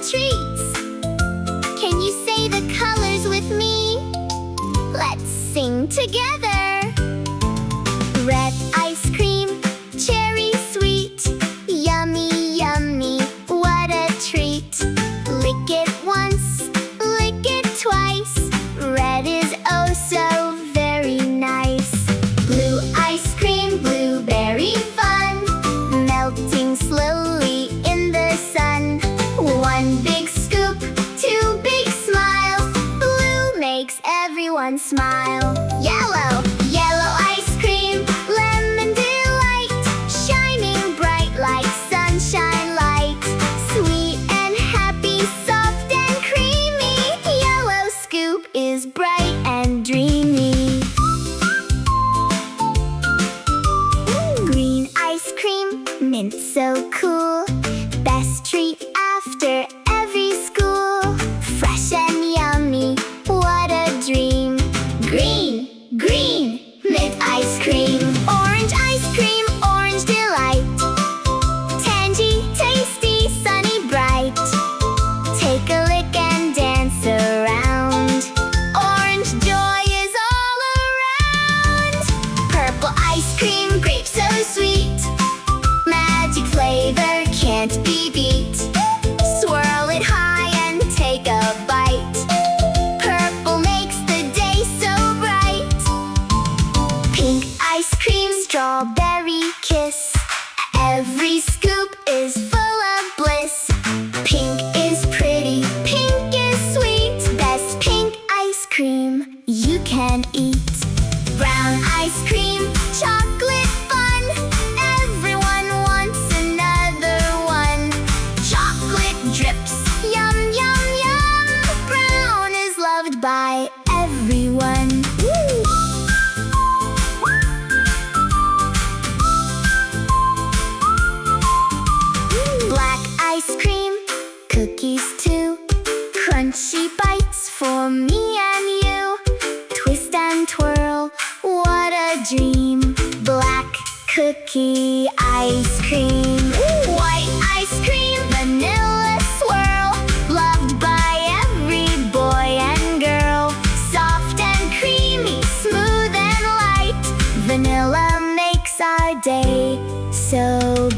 treats. Can you say the colors with me? Let's sing together. Red ice cream, cherry sweet. Yummy, yummy, what a treat. Lick it once, lick it twice. Red is oh so very nice. Blue ice cream, blueberry fun. Melting slowly in the sun. One big scoop, two big smiles. Blue makes everyone smile. Yellow, yellow ice cream, lemon delight. Shining bright like sunshine light. Sweet and happy, soft and creamy. Yellow scoop is bright and dreamy. Green ice cream, mint so cool. Best treat after every school. Fresh and yummy, what a dream. Green, green, mint ice cream. Orange ice cream, orange delight. Tangy, tasty, sunny, bright. Take a lick and dance around. Orange joy is all around. Purple ice cream, grape so sweet. Magic flavor can't be beat. Swirl it high and take a bite. Purple makes the day so bright. Pink ice cream, strawberry kiss. Every scoop is full of bliss. Pink is pretty, pink is sweet. Best pink ice cream you can eat. Brown ice cream, chocolate fun. Everyone wants another one. Chocolate drips, yum, yum, yum. Brown is loved by everyone. Woo! Black ice cream, cookies too. Crunchy bites for me and you. Twist and twirl, what a dream. Black cookie ice cream.